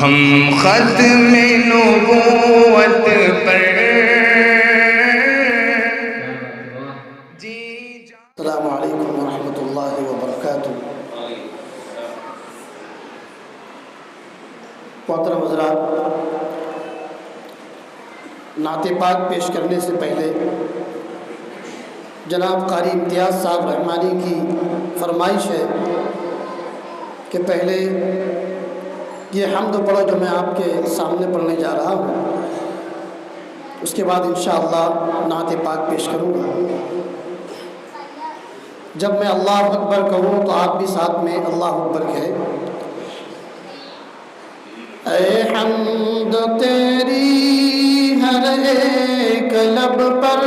ہم ختم نبوت پر السلام علیکم ورحمۃ اللہ وبرکاتہ۔ محترم حضرات، نعت پاک پیش کرنے سے پہلے جناب قاری امتیاز صاحب رحمانی کی فرمائش ہے کہ پہلے یہ حمد پڑھو جو میں آپ کے سامنے پڑھنے جا رہا ہوں، اس کے بعد انشاءاللہ نعت پاک پیش کروں گا۔ جب میں اللہ اکبر کہوں تو آپ بھی ساتھ میں اللہ اکبر کہیں۔ اے حمد تیری ہر ایک لب پر،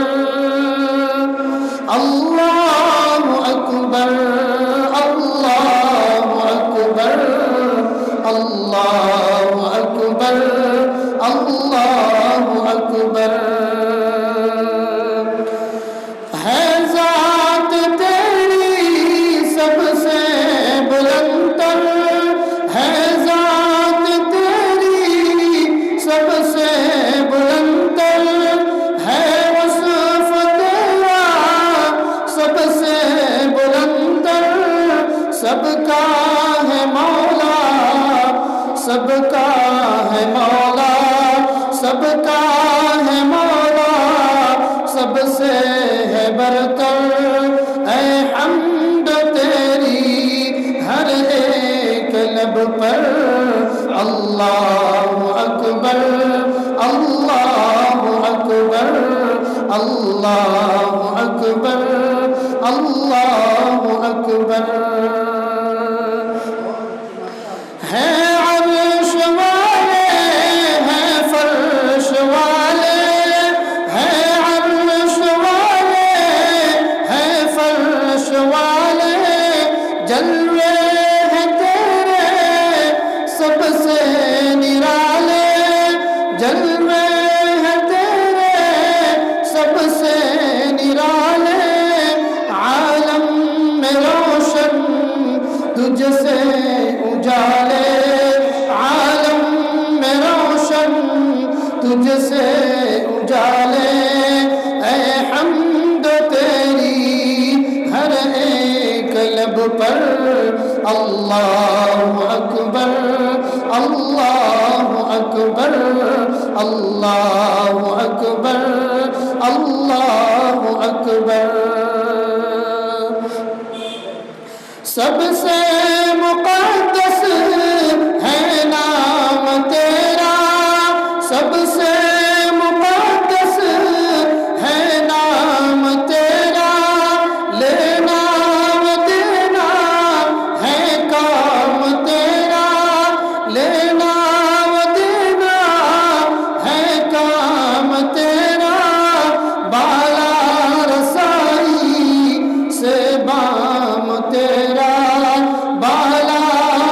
اللہ اکبر اللہ اکبر اللہ اکبر اللہ اکبر۔ ہے ذات تیری سب سے بلند تر، ہے ذات تیری سب سے بلند تر، ہے وصف تیرا سب سے بلند تر، سب کا ہے مولا سب کا ہے مولا سب کا ہے مولا سب سے ہے برتر۔ اے حمد تیری ہر ایک لب پر، اللہ اکبر اللہ اکبر اللہ اکبر اللہ اکبر۔ ہے عرش والے ہیں فرش والے، ہے عرش والے ہیں فرش والے، جلوے ہیں تیرے سب سے نرالے، جلوے ہیں تیرے سب سے نرالے، عالم میں روشن تجھ سے اجالے، عالم میں روشن تجھ سے اجالے۔ اے حمد تیری ہر ایک لب پر، اللہ اکبر اللہ اکبر اللہ اکبر اللہ اکبر۔ سب سے مقدس ہے نام تیرا، سب سے مقدس ہے نام تیرا، لینا و دینا ہے کام تیرا، لینا و دینا ہے کام تیرا، بالا رسائی سے بام تیرا، بالا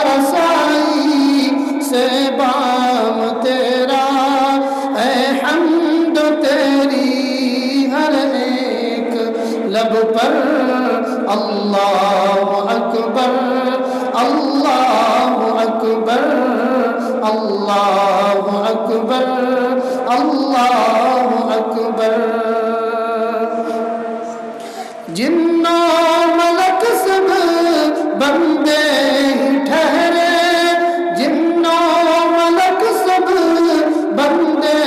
رسائی سے بام تیرا۔ اے حمد تیری ہر ایک لب پر، اللہ اکبر اللہ اکبر اللہ اکبر اللہ اکبر۔ جنو ملک سب بندے ہی ٹھہرے، جنو ملک سب بندے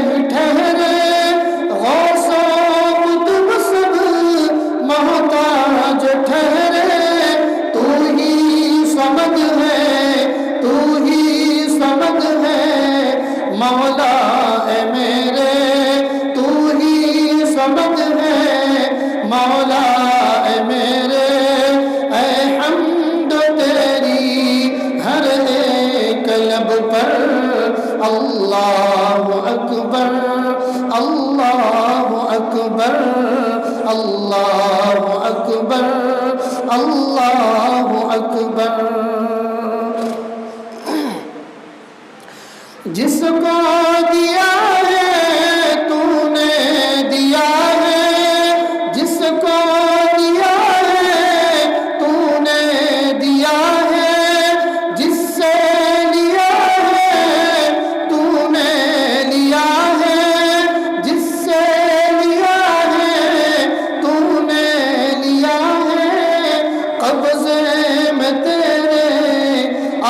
ہی ٹھہرے، غوث و قطب سب محتاج ٹھہرے، تو ہی صمد ہے تو ہی صمد ہے مولا اے میرے، تو ہی صمد ہے مولا اے میرے۔ اے حمد تیری ہر ایک لب پر، اللہ اکبر اللہ اکبر اللہ اکبر اللہ اکبر۔ جس کو دیا ہے تو نے دیا ہے، جس کو دیا ہے تو نے دیا ہے، جس سے لیا ہے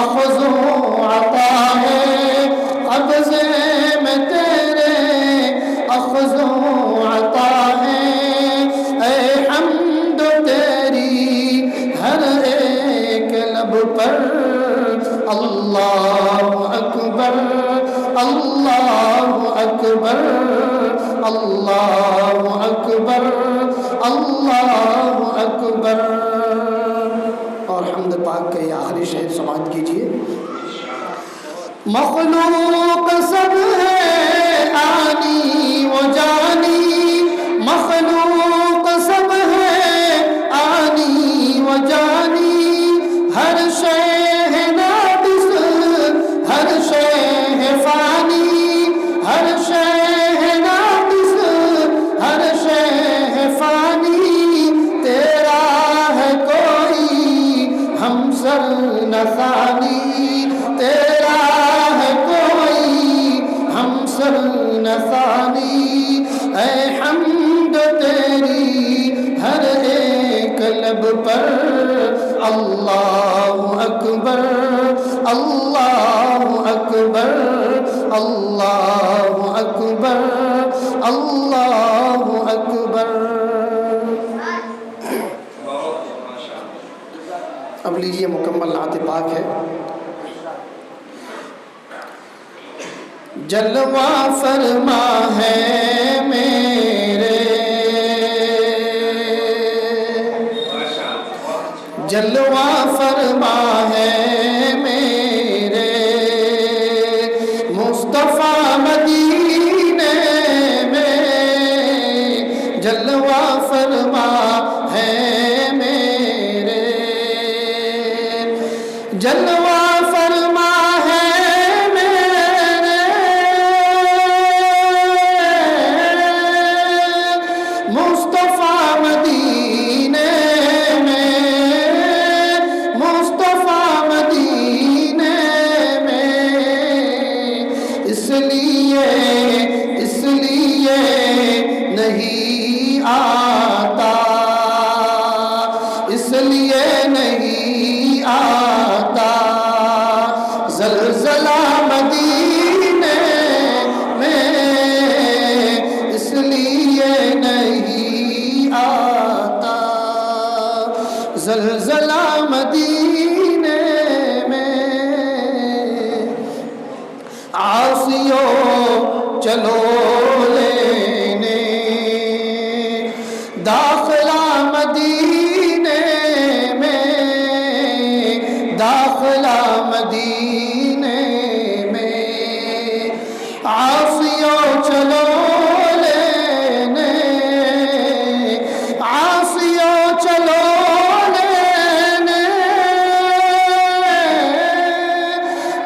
اخذ و عطا ہے قبضے میں تیرے اخذ و عطا ہے اے حمد تیری ہر ایک لب پر اللہ اکبر اللہ اکبر اللہ اکبر اللہ اکبر. اور حمد پاک کے آخری شعر سماعت کیجیے. مخلوق سب ہے آنی و جانی مخلوق سب ہے آنی و جانی ہر شے ہے ناقص ہر شے ہے فانی ہر شے ہے ناقص ہر شے ہے فانی تیرا ہے کوئی ہمسر نہ ثانی تیرا ہے کوئی ہمسر نہ ثانی اے حمد تیری ہر ایک لب پر اللہ اکبر اللہ اکبر اللہ اکبر اللہ اکبر. اب لیجیے مکمل نعت پاک ہے. جلوہ فرما ہے میرے جلوہ فرما ہے میرے مصطفیٰ مدینے میں جلوہ فرما ہے میرے جلوہ فرما ہے میرے مصطفیٰ مدینے اس لیے نہیں آتا اس لیے نہیں آتا زلزلہ مدینے میں اس لیے نہیں آتا زلزلہ مدینے میں عاصیوں چلو لینے داخلہ مدینے میں داخلہ مدینے میں عاصیوں چلو لینے عاصیوں چلو لینے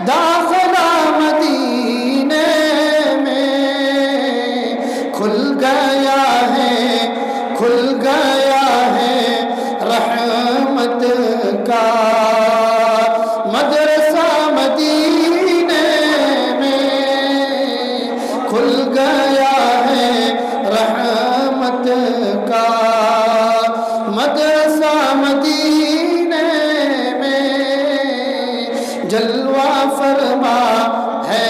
داخلہ مدینے کھل گیا ہے رحمت کا مدرسہ مدینے میں کھل گیا ہے رحمت کا مدرسہ مدینے میں جلوہ فرما ہے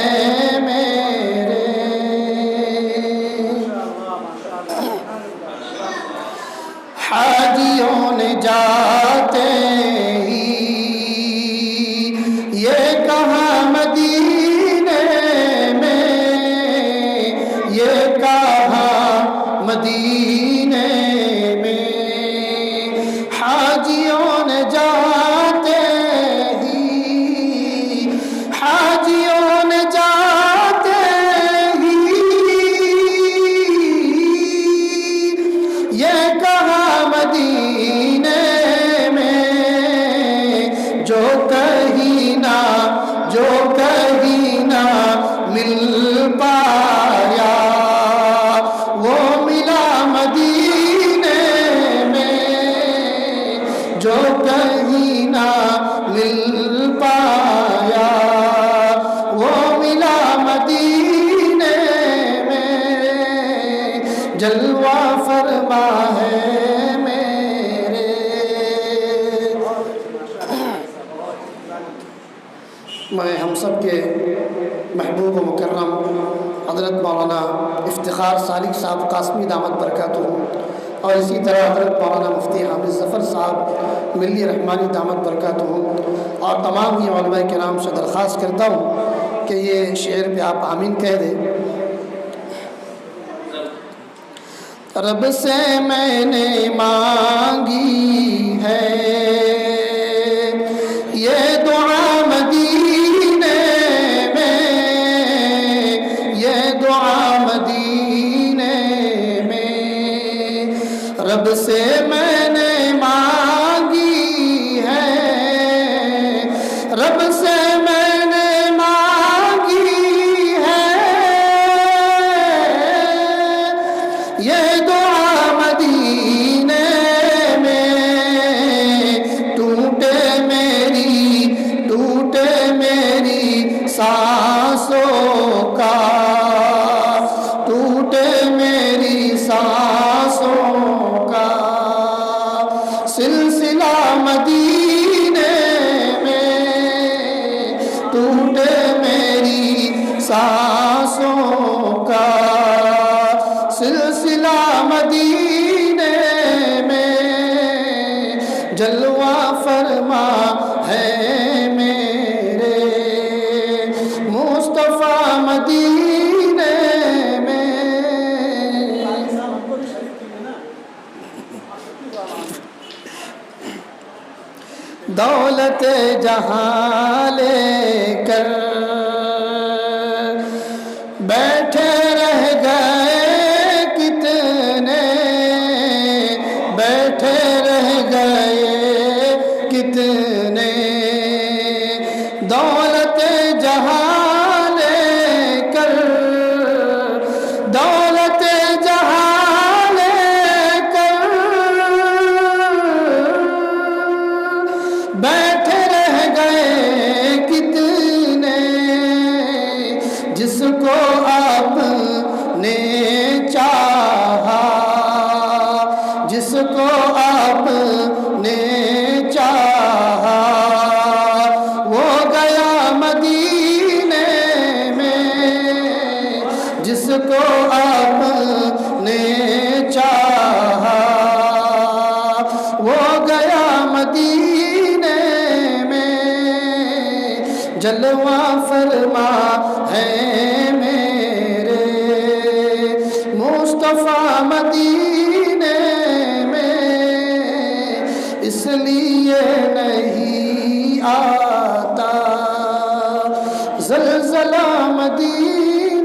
میرے. حاجیوں نے جاتے ہی یہ کہا مدینے میں یہ کہا مدینے میں حاجیوں نے جاتے ہی حاجیوں نے جاتے ہی یہ کہا مدینے میں جو کہیں نہ میں ہم سب کے محبوب و مکرم حضرت مولانا افتخار سالک صاحب قاسمی دامت برکاتہم اور اسی طرح حضرت مولانا مفتی حافظ ظفر صاحب ملی رحمانی دامت برکاتہم اور تمام ہی علماء کرام سے درخواست کرتا ہوں کہ یہ شعر پہ آپ آمین کہہ دیں۔ رب سے میں نے مانگی ہے یہ دعا مدینے میں، یہ دعا مدینے میں، رب سے میں نے مانگی ہے، رب سے میں نے مانگی ہے یہ دعا مدینے میں، ٹوٹے میری سانسوں کا، ٹوٹے میری سانسوں کا سلسلہ مدینے میں، ٹوٹے میری سانسوں کا سلسلہ مدینے میں، جلوہ فرما ہے میرے مصطفیٰ مدینے میں۔ دولت جہاں لے کر بیٹھے رہ گئے کتنے، بیٹھے رہ گئے کتنے، دولت جہاں لے کر، دولت جہاں لے کر بیٹھے رہ گئے کتنے، جس کو آپ نے چاہا، جس کو آپ نے چاہا وہ گیا مدینے میں، جس کو آپ نے چاہا وہ گیا مدینے میں، جلوہ فرما ہے میرے مصطفیٰ مدینے میں، اس لیے نہیں آتا زلزلہ مدینے